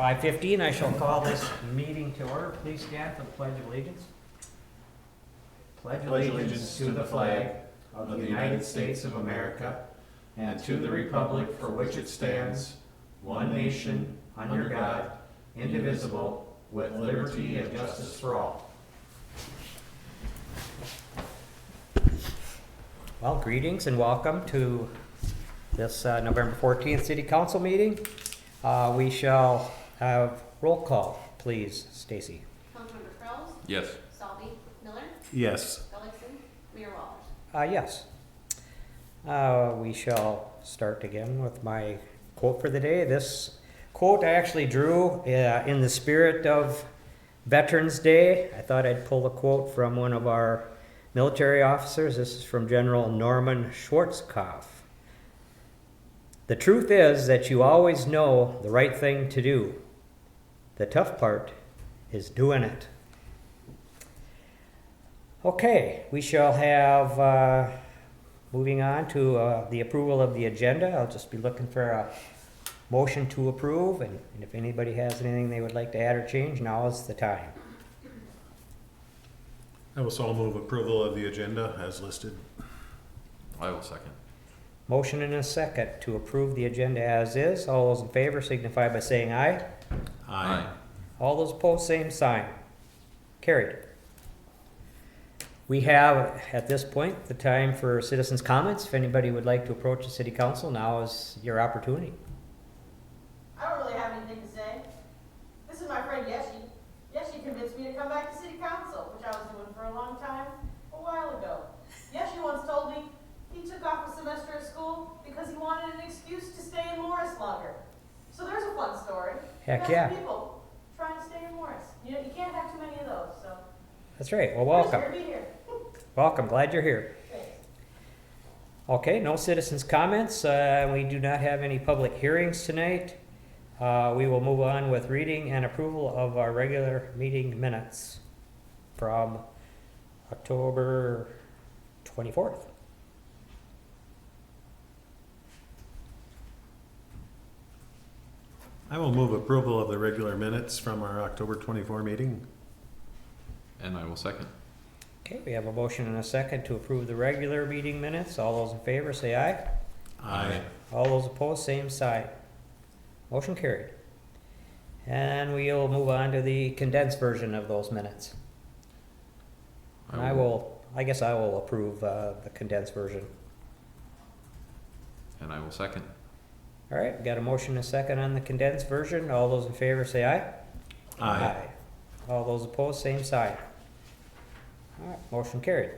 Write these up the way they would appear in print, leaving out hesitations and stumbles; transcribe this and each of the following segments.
5:15, I shall call this meeting to order. Please stand for the Pledge of Allegiance. Pledge allegiance to the flag of the United States of America and to the republic for which it stands, one nation, under God, indivisible, with liberty and justice for all. Well, greetings and welcome to this November 14th City Council meeting. We shall have roll call, please, Stacy. Councilmember Froese, Yes. Selby, Miller, Yes. Gullickson, Mayor Walters. Yes. We shall start again with my quote for the day. This quote I actually drew in the spirit of Veterans Day. I thought I'd pull a quote from one of our military officers. This is from General Norman Schwarzkopf. The truth is that you always know the right thing to do. The tough part is doing it. Okay, we shall have, moving on to the approval of the agenda. I'll just be looking for a motion to approve, and if anybody has anything they would like to add or change, now is the time. I will so move approval of the agenda as listed. I will second. Motion and a second to approve the agenda as is. All those in favor signify by saying aye. Aye. All those opposed, same sign. Carried. We have, at this point, the time for citizens' comments. If anybody would like to approach the city council, now is your opportunity. I don't really have anything to say. This is my friend Yeshi. Yeshi convinced me to come back to city council, which I was doing for a long time, a while ago. Yeshi once told me he took off a semester of school because he wanted an excuse to stay in Morris longer. So there's a fun story. Heck That's yeah. People trying to stay in Morris. You know, you can't have too many of those, so. That's right. Well, welcome. Pleasure to be here. Welcome. Glad you're here. Thanks. Okay, no citizens' comments. We do not have any public hearings tonight. We will move on with reading and approval of our regular meeting minutes from October 24th. I will move approval of the regular minutes from our October 24 meeting. And I will second. Okay, we have a motion and a second to approve the regular meeting minutes. All those in favor say aye. Aye. All those opposed, same side. Motion carried. And we'll move on to the condensed version of those minutes. And I guess I will approve the condensed version. And I will second. All right, we got a motion and a second on the condensed version. All those in favor say aye. Aye. All those opposed, same side. All right, motion carried.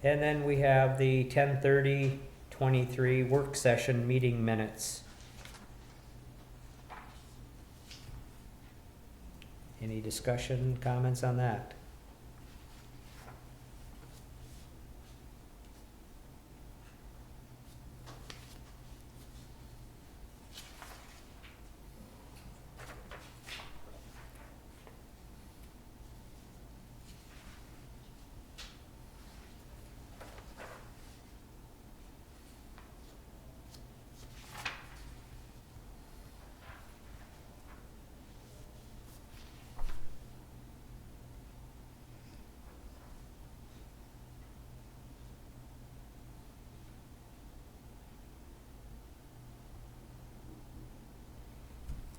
And then we have the 10/30/23 work session meeting minutes. Any discussion, comments on that?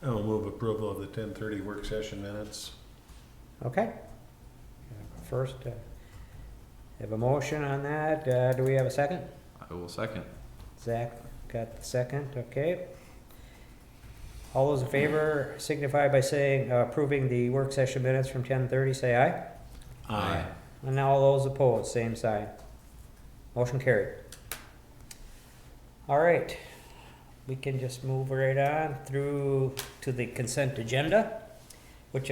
I will move approval of the 10:30 work session minutes. Okay. First, have a motion on that. Do we have a second? I will second. Zach got the second, okay. All those in favor signify by saying, approving the work session minutes from 10:30, say aye. Aye. And now all those opposed, same side. Motion carried. All right, we can just move right on through to the consent agenda, which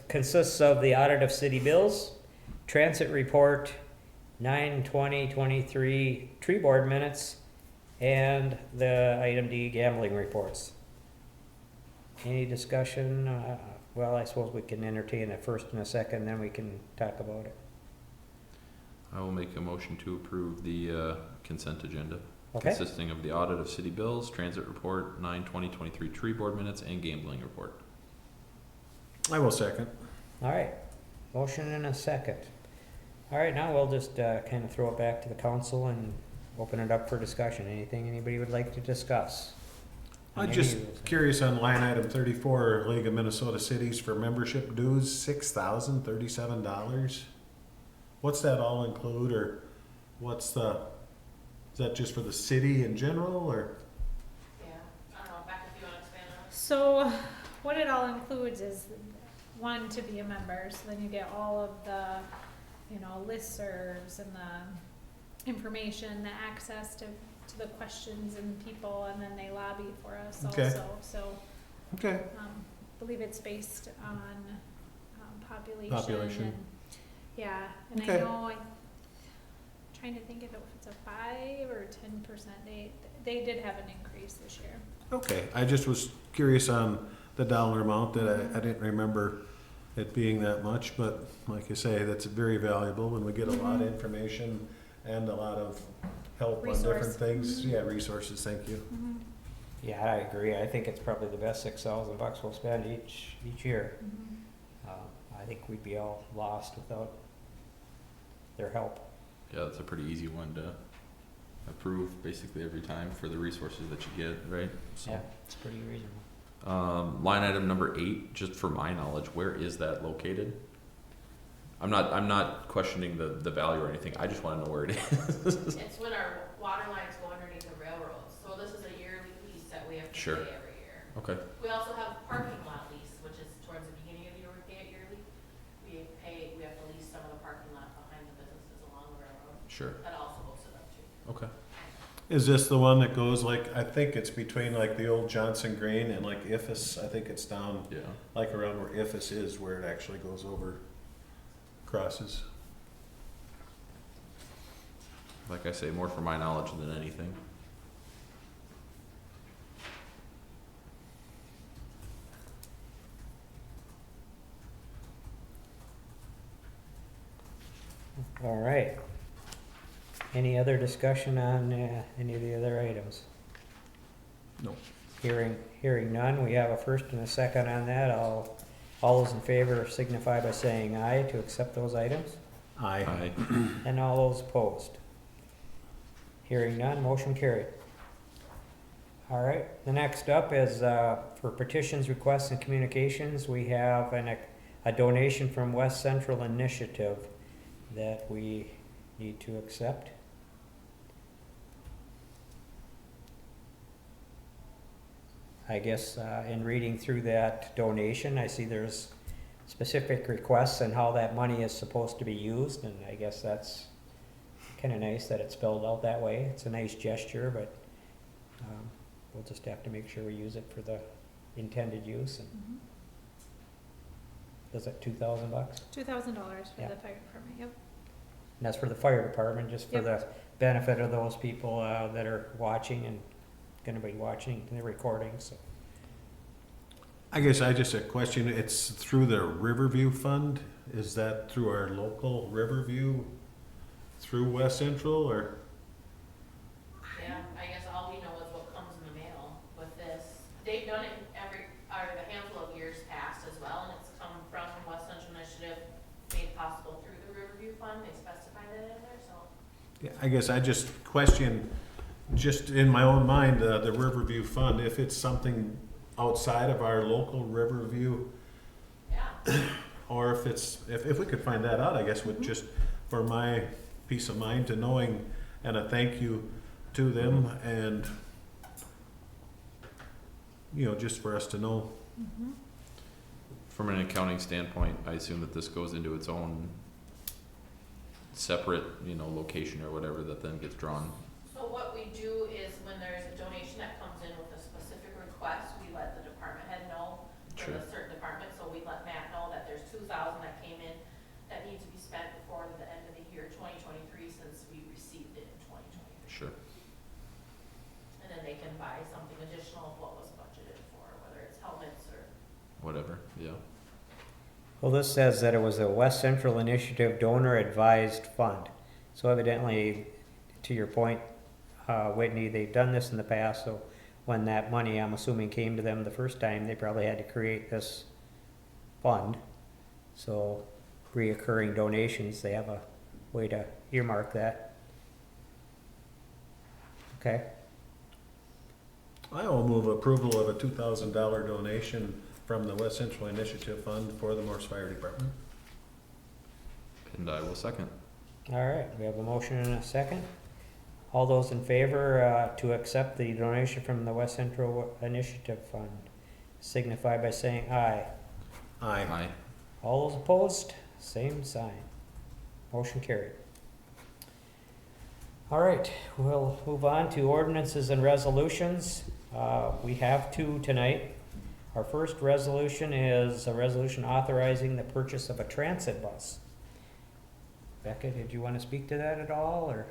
consists of the audit of city bills, transit report, 9/20/23 tree board minutes, and the item D gambling reports. Any discussion? Well, I suppose we can entertain a first and a second, then we can talk about it. I will make a motion to approve the consent agenda. Okay, consisting of the audit of city bills, transit report, 9/20/23 tree board minutes, and gambling report. I will second. all right. Motion and a second. All right, now we'll just kind of throw it back to the council and open it up for discussion. Anything anybody would like to discuss? I'm On just any of those? curious on line item 34, League of Minnesota Cities for membership dues, $6,037. What's that all include, or what's the, is that just for the city in general, or? Yeah, I don't know, Becca, if you wanna expand on this? So what it all includes is, one, to be a member, so then you get all of the, listservs and the information, the access to the questions and people, and then they lobby for us Okay. also, so, Okay. believe it's based on, population. Population. And, yeah, and Okay. I know, trying to think if it's a 5 or 10%, they did have an increase this year. Okay, I just was curious on the dollar amount that I didn't remember it being that much, but like you say, that's very valuable when we get a lot of information and a lot of help on different Resource. things. Yeah, resources, thank you. Mm-hmm. Yeah, I agree. I think it's probably the best $6,000 we'll spend each year. I think we'd be all lost without their help. Yeah, that's a pretty easy one to approve basically every time for the resources that you get, right? So, Yeah, it's pretty reasonable. line item number 8, just for my knowledge, where is that located? I'm not questioning the value or anything. I just want to know where it is. It's when our water lines go underneath the railroads, so this is a yearly lease that we have to Sure. pay every year. Okay. We also have parking lot lease, which is towards the beginning of the year, we pay it yearly. We have to lease some of the parking lot behind the businesses along the railroad. Sure. That also goes it up too. Okay. Is this the one that goes like, I think it's between like the old Johnson Grain and like Ifis, I think it's down Yeah. like around where Ifis is, where it actually goes over, crosses. Like I say, more for my knowledge than anything. All right. Any other discussion on any of the other items? No. Hearing none, we have a first and a second on that. All those in favor signify by saying aye to accept those items, Aye. Aye. and all those opposed. Hearing none, motion carried. All right, the next up is for petitions, requests, and communications. We have a donation from West Central Initiative that we need to accept. I guess in reading through that donation, I see there's specific requests and how that money is supposed to be used, and I guess that's kind of nice that it's spelled out that way. It's a nice gesture, but we'll just have to make sure we use it for the intended use. And Mm-hmm. is it $2,000? $2,000 for Yeah. the fire department, yep. And that's for the fire department, just for Yep. the benefit of those people that are watching and gonna be watching the recording, so. I guess I just a question, it's through the Riverview Fund, is that through our local Riverview, through West Central, or? Yeah, I guess all we know is what comes in the mail with this. They've done it the handful of years past as well, and it's come from West Central Initiative, made possible through the Riverview Fund. They specified it in there, so. Yeah, I guess I just question, just in my own mind, the Riverview Fund, if it's something outside of our local Riverview, Yeah, or if it's, if we could find that out, I guess, with just for my peace of mind to knowing, and a thank you to them, and, just for us to know. Mm-hmm. From an accounting standpoint, I assume that this goes into its own separate, location or whatever that then gets drawn. so what we do is when there's a donation that comes in with a specific request, we let the department head know for Sure. the certain department, so we let Matt know that there's 2,000 that came in that needs to be spent before the end of the year 2023, since we received it in 2023. Sure. And then they can buy something additional of what was budgeted for, whether it's helmets or. Whatever. Yeah. Well, this says that it was a West Central Initiative donor advised fund. So evidently, to your point, Whitney, they've done this in the past, so when that money, I'm assuming, came to them the first time, they probably had to create this fund. So reoccurring donations, they have a way to earmark that. Okay, I will move approval of a $2,000 donation from the West Central Initiative Fund for the Morse Fire Department. And I will second. all right, we have a motion and a second. All those in favor to accept the donation from the West Central Initiative Fund signify by saying aye. Aye. Aye. All those opposed, same sign. Motion carried. All right, we'll move on to ordinances and resolutions. We have two tonight. Our first resolution is a resolution authorizing the purchase of a transit bus. Becca, did you want to speak to that at all, or?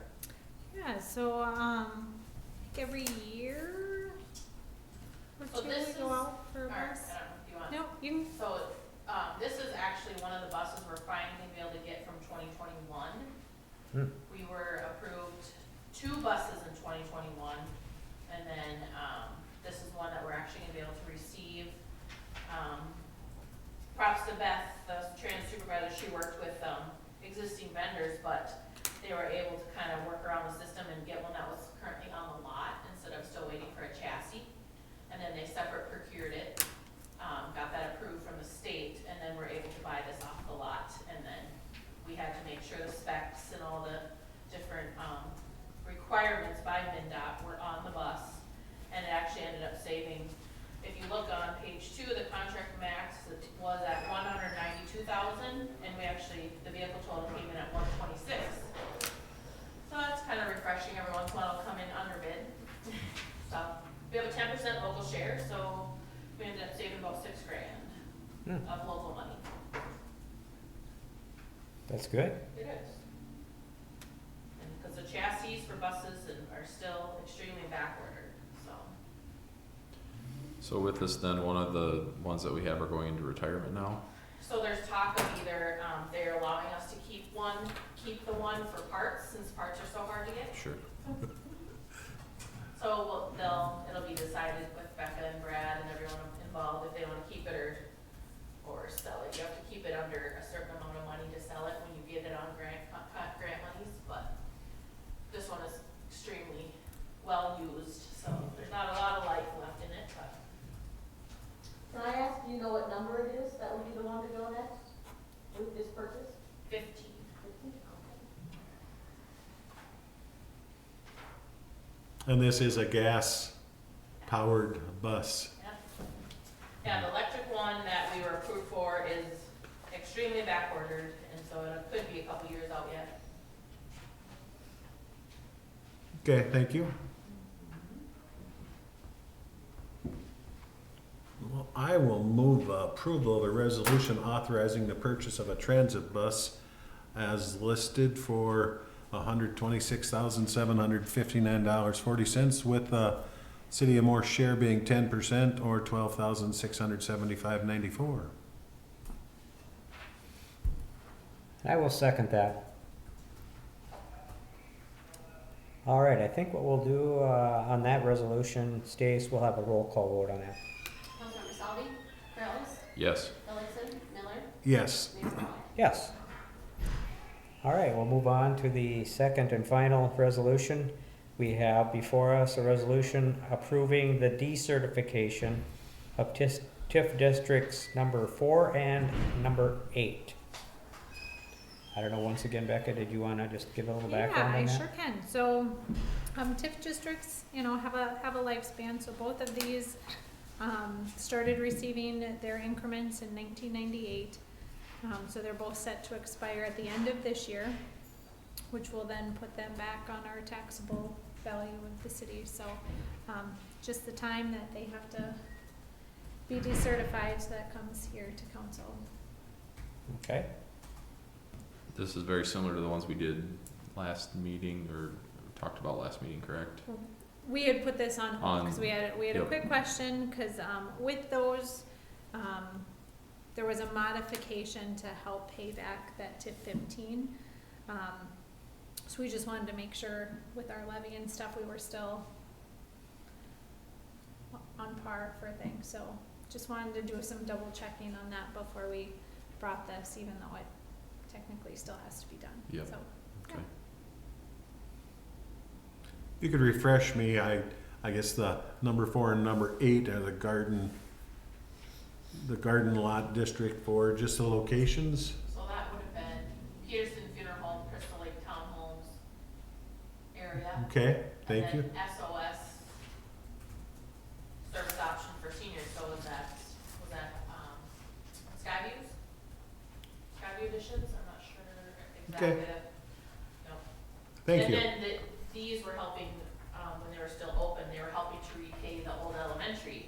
Yeah, so, I think every year or So two this we go is- out for a Alright, bus. I don't know if you want. No, you can, So, this is actually one of the buses we're finally gonna be able to get from 2021. Hmm. We were approved 2 buses in 2021, and then, this is one that we're actually gonna be able to receive. Props to Beth, the trans supervisor, she worked with, existing vendors, but they were able to kind of work around the system and get one that was currently on the lot instead of still waiting for a chassis. And then they separate procured it, got that approved from the state, and then we're able to buy this off the lot. And then we had to make sure the specs and all the different, requirements by MinDOT were on the bus. And it actually ended up saving, if you look on page 2, the contract max was at $192,000, and we actually, the vehicle total came in at $126,000. So that's kind of refreshing. Every once in a while it'll come in under bid. So we have a 10% local share, so we ended up saving about $6,000 of local money. That's good. It is. And because the chassis for buses are still extremely backordered, so. So with this then, one of the ones that we have are going into retirement now? So there's talk of either, they're allowing us to keep the one for parts, since parts are so hard to get. Sure. So it'll be decided with Becca and Brad and everyone involved if they wanna keep it or sell it. You have to keep it under a certain amount of money to sell it when you get it on grant monies, but this one is extremely well used, so there's not a lot of life left in it, but. Can I ask, do you know what number it is that would be the one to go next with this purchase? 15. 50? And this is a gas-powered bus. Yeah, the electric one that we were approved for is extremely backordered, and so it could be a couple years out yet. Okay, thank you. Well, I will move approval of a resolution authorizing the purchase of a transit bus as listed for $126,759.40, with City of Morse share being 10% or $12,675.94. I will second that. All right, I think what we'll do on that resolution, Stace, we'll have a roll call vote on that. Councilmember Salvi, Curls, Yes. Tillotson, Miller, Yes. Mayor Skelly. Yes. All right, we'll move on to the second and final resolution. We have before us a resolution approving the decertification of TIF districts number 4 and number 8. I don't know, once again, Becca, did you want to just give a little background on yeah, I that? sure can. So, TIF districts, have a lifespan, so both of these, started receiving their increments in 1998. So they're both set to expire at the end of this year, which will then put them back on our taxable value of the city. So, just the time that they have to be decertified, so that comes here to council. Okay, This is very similar to the ones we did last meeting, or talked about last meeting, correct? We had put this on hold because we had a Yep. quick question, because with those, there was a modification to help pay back that TIF 15. So we just wanted to make sure with our levy and stuff, we were still on par for things, so just wanted to do some double checking on that before we brought this, even though it technically still has to be done. Yep. So, Okay. You could refresh me, I guess the number 4 and number 8 are the garden lot District 4, just the locations? So that would have been Peterson Funeral Home, Crystal Lake Townhomes area. Okay, thank you. And then SOS, service option for seniors, so was that Skyviews? Skyview Additions, I'm not sure exactly. Okay. No. Thank And you. then these were helping, when they were still open, they were helping to repay the old elementary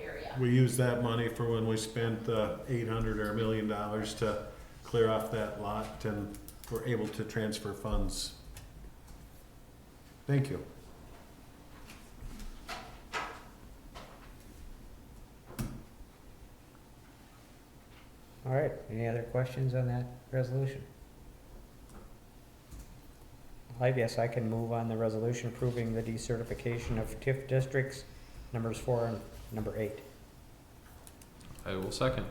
area. We used that money for when we spent $800 or $1 million to clear off that lot, and we're able to transfer funds. Thank you. All right, any other questions on that resolution? I guess I can move on the resolution approving the decertification of TIF districts, numbers 4 and number 8. I will second.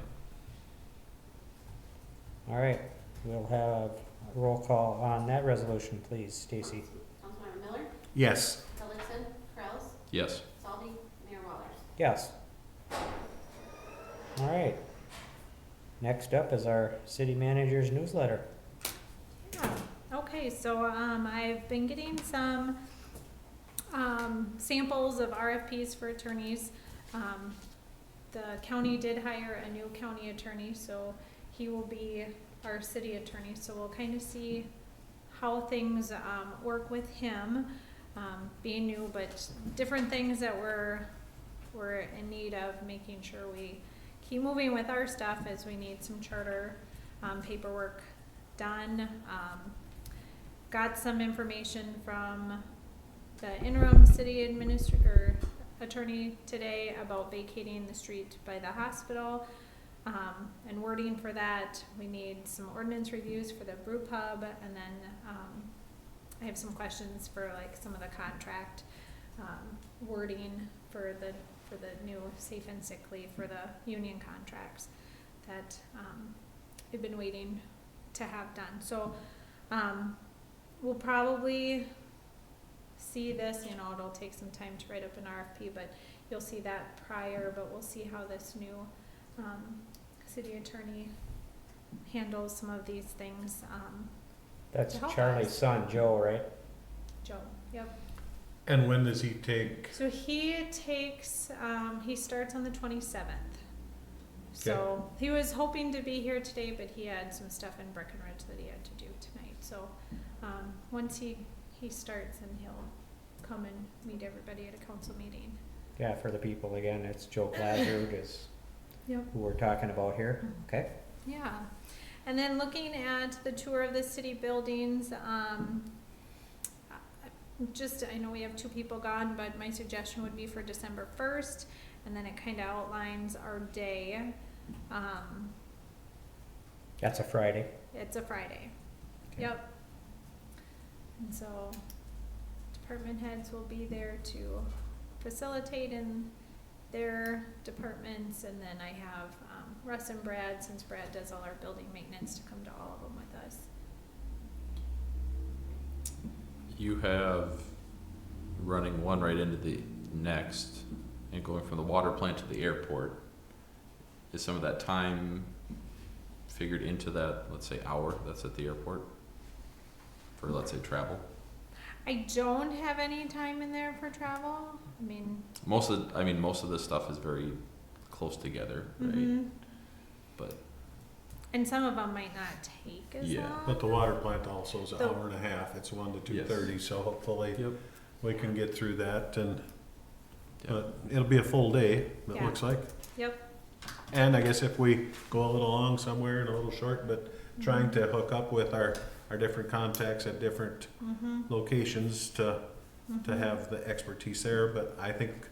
All right, we'll have a roll call on that resolution, please, Stacy. Councilmember Miller, Yes. Tillotson, Curls, Yes. Salty, Mayor Wallers. Yes. All right. Next up is our city manager's newsletter. yeah, okay, so, I've been getting some, samples of RFPs for attorneys. The county did hire a new county attorney, so he will be our city attorney, so we'll kind of see how things, work with him, being new, but different things that we're in need of making sure we keep moving with our stuff, as we need some charter, paperwork done. Got some information from the interim city administrator, attorney today about vacating the street by the hospital. And wording for that, we need some ordinance reviews for the brew pub, and then, I have some questions for like some of the contract, wording for the new safe and sick leave for the union contracts that, we've been waiting to have done. So, we'll probably see this, it'll take some time to write up an RFP, but you'll see that prior, but we'll see how this new, city attorney handles some of these things. That's To help Charlie's us. son, Joe, right? Joe, yep. And when does he take? So he takes, he starts on the 27th. So he was hoping to be here today, but he had some stuff in Breckenridge that he had to do tonight. So, once he starts, and he'll come and meet everybody at a council meeting. Yeah, for the people, again, it's Joe Glazard is Yep. who we're talking about here, okay? Yeah, and then looking at the tour of the city buildings, I know we have 2 people gone, but my suggestion would be for December 1st, and then it kind of outlines our day. That's a Friday. It's a Friday. Okay. Yep. And so department heads will be there to facilitate in their departments, and then I have Russ and Brad, since Brad does all our building maintenance, to come to all of them with us. You have running one right into the next, and going from the water plant to the airport. Is some of that time figured into that, let's say, hour that's at the airport for, let's say, travel? I don't have any time in there for travel. I mean, Most of this stuff is very close together, right? mhm. But And some of them might not take as Yeah. long. But the water plant also is an The- hour and a half. It's 1 to Yes. 2:30, so hopefully Yep. we can get through that, and Yeah. but it'll be a full day, it Yeah. looks like. Yep. And I guess if we go a little long somewhere and a little short, but trying to hook up with our different contacts at different Mm-hmm. locations to have the expertise there, but I think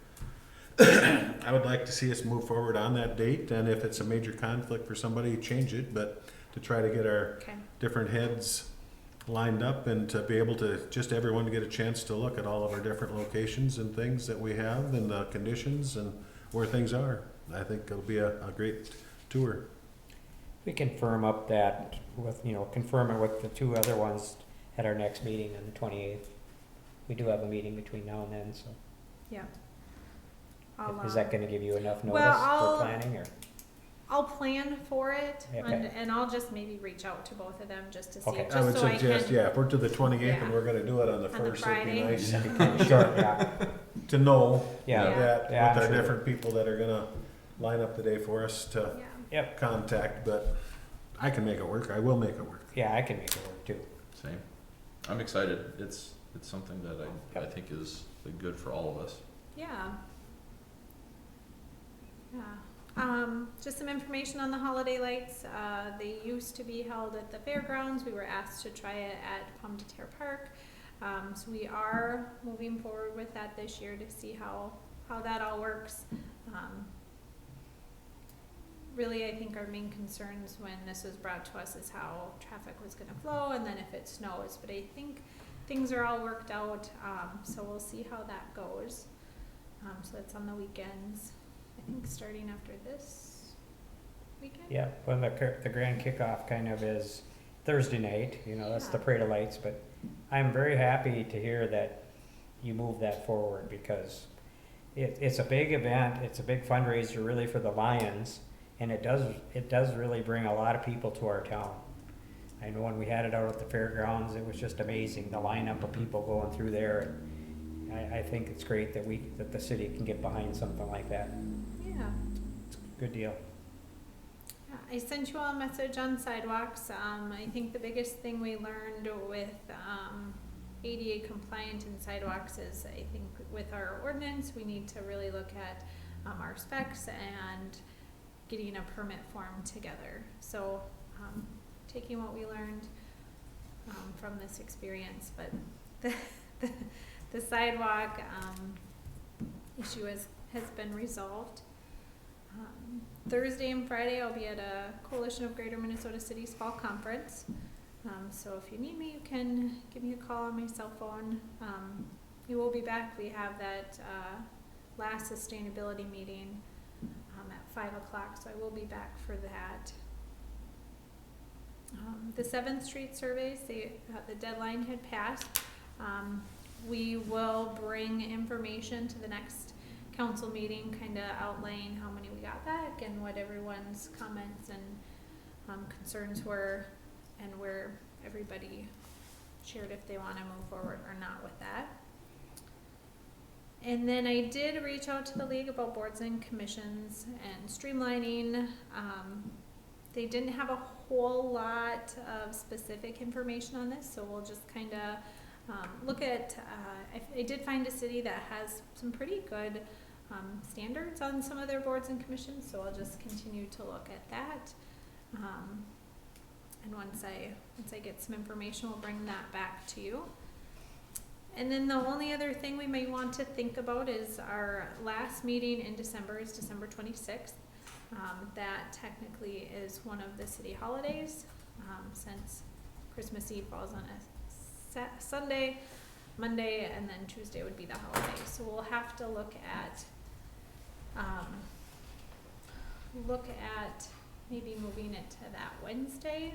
I would like to see us move forward on that date, and if it's a major conflict for somebody, change it, but to try to get our Okay. different heads lined up and to be able to, just everyone to get a chance to look at all of our different locations and things that we have and the conditions and where things are. I think it'll be a great tour. We can firm up that with, confirm it with the two other ones at our next meeting on the 28th. We do have a meeting between now and then, so Yeah. is that gonna give you enough notice Well, for planning, or? I'll plan for it, Okay. and I'll just maybe reach out to both of them just to see, Okay. just I would so suggest, I can. yeah, if we're to the 28th and Yeah. we're gonna do it on the On the 1st, it'd be Friday. nice Sure, yeah, to know yeah, that Yeah, with our sure. different people that are gonna line up the day for us to Yeah, Yep, contact, but I can make it work. I will make it work. yeah, I can make it work too. Same. I'm excited. It's something that I Yep. think is good for all of us. yeah. Yeah. Just some information on the holiday lights. They used to be held at the fairgrounds. We were asked to try it at Pomme de Terre Park. So we are moving forward with that this year to see how that all works. Really, I think our main concerns when this was brought to us is how traffic was gonna flow and then if it snows. But I think things are all worked out, so we'll see how that goes. So it's on the weekends, I think starting after this weekend. Yeah, well, the grand kickoff kind of is Thursday night, that's the Yeah. Parade of Lights, but I'm very happy to hear that you moved that forward, because it's a big event, it's a big fundraiser really for the Lions, and it does really bring a lot of people to our town. I know when we had it out at the fairgrounds, it was just amazing, the lineup of people going through there. I think it's great that the city can get behind something like that. Yeah. It's a good deal. Yeah, I sent you all a message on sidewalks. I think the biggest thing we learned with ADA compliant in sidewalks is, I think with our ordinance, we need to really look at our specs and getting a permit form together. So taking what we learned from this experience, but the sidewalk issue has been resolved. Thursday and Friday, I'll be at a Coalition of Greater Minnesota Cities Fall Conference. So if you need me, you can give me a call on my cell phone. We will be back. We have that last sustainability meeting at 5 o'clock, so I will be back for that. The 7th Street surveys, the deadline had passed. We will bring information to the next council meeting, kind of outlaying how many we got back and what everyone's comments and concerns were, and where everybody shared if they want to move forward or not with that. And then I did reach out to the league about boards and commissions and streamlining. They didn't have a whole lot of specific information on this, so we'll just kind of look at, I did find a city that has some pretty good standards on some of their boards and commissions, so I'll just continue to look at that. And once I get some information, we'll bring that back to you. And then the only other thing we may want to think about is our last meeting in December is December 26th. That technically is one of the city holidays, since Christmas Eve falls on a Sunday, Monday, and then Tuesday would be the holiday. So we'll have to look at maybe moving it to that Wednesday.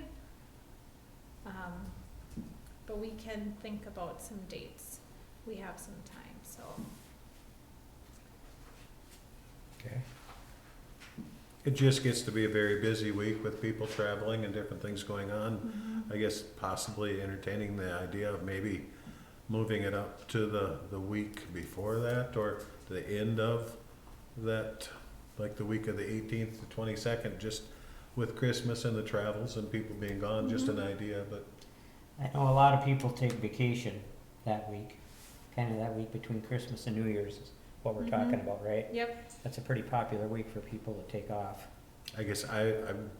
But we can think about some dates. We have some time, so. Okay. It just gets to be a very busy week with people traveling and different things going on. I guess possibly entertaining the idea of maybe moving it up to the week before that, or the end of that, like the week of the 18th to 22nd, just with Christmas and the travels and people being gone, just an idea, but I know a lot of people take vacation that week, kind of that week between Christmas and New Year's is what we're talking about, right? Yep. That's a pretty popular week for people to take off. I guess I'm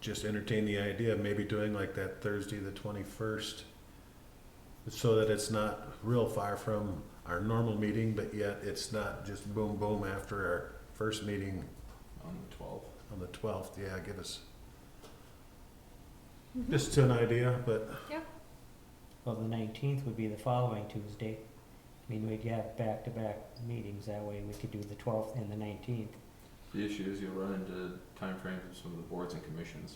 just entertain the idea of maybe doing like that Thursday the 21st, so that it's not real far from our normal meeting, but yet it's not just boom boom after our first meeting On the 12th. on the 12th. Yeah, give us just an idea, but Well, the 19th would be the following Tuesday. I mean, we'd have back-to-back meetings, that way we could do the 12th and the 19th. The issue is you'll run into timeframes of some of the boards and commissions,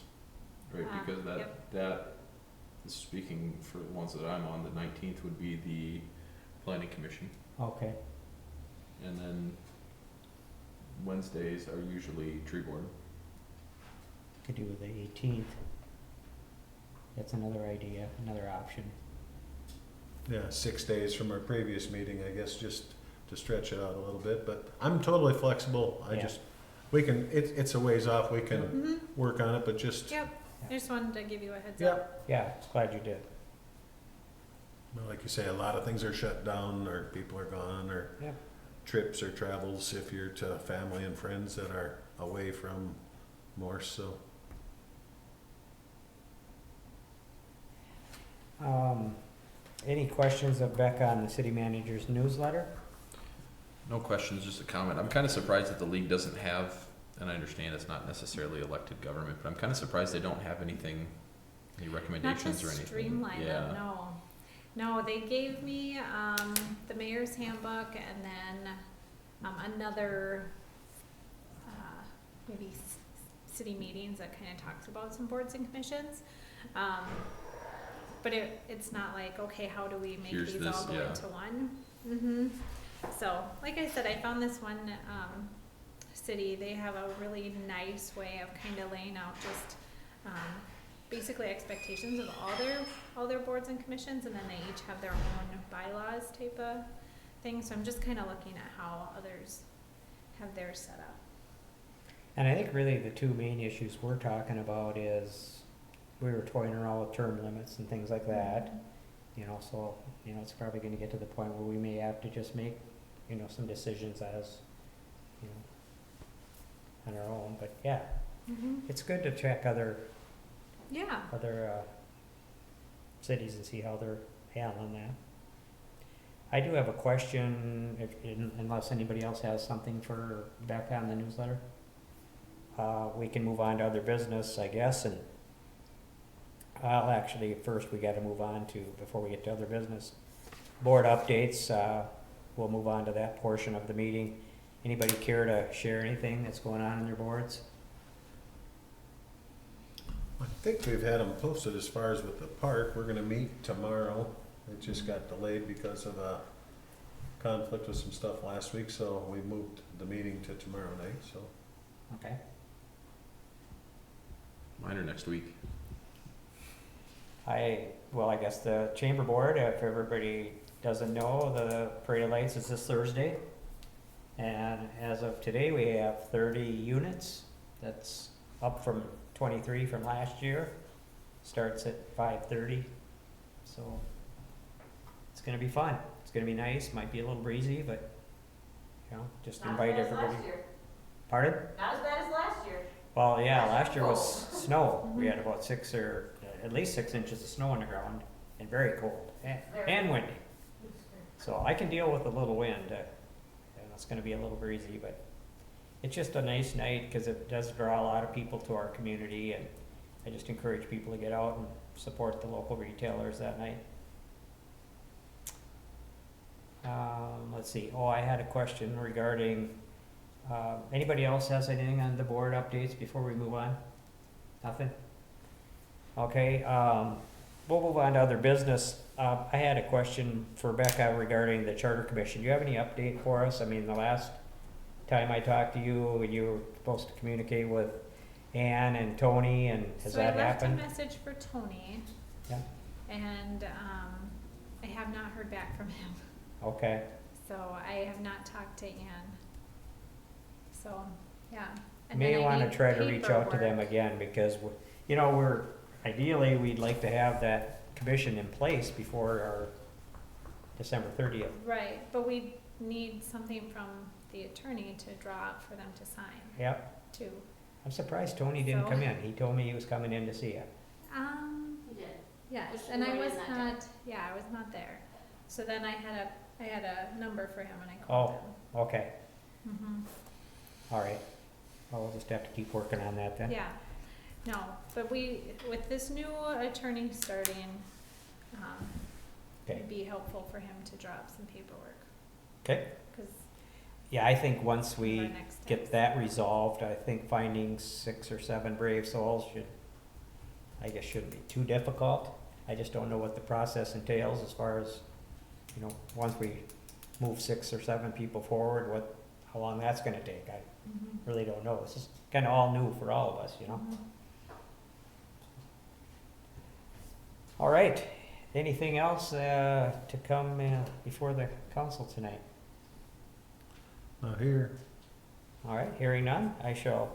right? Ah, Because yep. that, speaking for the ones that I'm on, the 19th would be the planning commission. Okay, And then Wednesdays are usually tree board. could do the 18th. That's another idea, another option. Yeah, 6 days from our previous meeting, I guess, just to stretch it out a little bit, but I'm totally flexible. I Yeah. just, we can, it's a ways off, we can Mm-hmm. work on it, but just, Yep, I just wanted to give you a heads Yeah. up. Yeah, glad you did. well, like you say, a lot of things are shut down, or people are gone, or Yep. trips or travels if you're to family and friends that are away from Morse, so. Any questions of Becca on the city manager's newsletter? No questions, just a comment. I'm kind of surprised that the league doesn't have, and I understand it's not necessarily elected government, but I'm kind of surprised they don't have anything, any Not to recommendations or anything. streamline Yeah. it, no. No, they gave me, the mayor's handbook and then, another, maybe city meetings that kind of talks about some boards and commissions. But it's not like, okay, how do we make Here's these all this, go yeah. into one? Mm-hmm. So, like I said, I found this one, city, they have a really nice way of kind of laying out just, basically expectations of all their boards and commissions, and then they each have their own bylaws type of thing, so I'm just kind of looking at how others have theirs set up. And I think really the two main issues we're talking about is, we were toying around with term limits and things like that. You know, so, you know, it's probably gonna get to the point where we may have to just make, you know, some decisions as, you know, on our own, but yeah, Mm-hmm. it's good to check other Yeah. cities and see how they're handling that. I do have a question, unless anybody else has something for Becca on the newsletter. We can move on to other business, I guess, and actually, first we gotta move on to, before we get to other business, board updates. We'll move on to that portion of the meeting. Anybody care to share anything that's going on in their boards? I think we've had them posted as far as with the park. We're gonna meet tomorrow. It just got delayed because of a conflict with some stuff last week, so we moved the meeting to tomorrow night, so. Okay. Mine are next week. Well, I guess the chamber board, if everybody doesn't know, the Parade of Lights is this Thursday. And as of today, we have 30 units. That's up from 23 from last year. Starts at 5:30. So it's gonna be fun. It's gonna be nice. Might be a little breezy, but, you know, just Not as invite bad as everybody. last year. Pardon? Not as bad as last year. Well, yeah, last year was Cold. snow. We had about at least 6 inches of snow on the ground, and very cold, and windy. So I can deal with a little wind, and it's gonna be a little breezy, but it's just a nice night, cause it does draw a lot of people to our community, and I just encourage people to get out and support the local retailers that night. Let's see, I had a question regarding, anybody else has anything on the board updates before we move on? Nothing? Okay, we'll move on to other business. I had a question for Becca regarding the Charter Commission. Do you have any update for us? I mean, the last time I talked to you, you were supposed to communicate with Ann and Tony, and has that happened? So I left a message for Tony. Yeah. And, I have not heard back from him, Okay, so I have not talked to Ann. So, yeah. And may then I wanna need try to reach out to them paperwork. again, because, you know, ideally, we'd like to have that commission in place before our December 30th. Right, but we need something from the attorney to draw up for them to sign, Yep, too. I'm surprised Tony didn't So- come in. He told me he was coming in to see you. He did. Yes, Which and I we was weren't that not, I was not there. So then I had a number for him and I called him. Okay, Mhm. all right. Well, we'll just have to keep working on that then. Yeah, no, but with this new attorney starting, Okay. it'd be helpful for him to drop some paperwork, Okay, because yeah, I think once our we next get steps. that resolved, I think finding 6 or 7 brave souls shouldn't be too difficult. I just don't know what the process entails as far as, once we move 6 or 7 people forward, how long that's gonna take. I Mhm. really don't know. This is kinda all new for all of us, Mhm. All right, anything else, to come, before the council tonight? Not here. All right, hearing none, I shall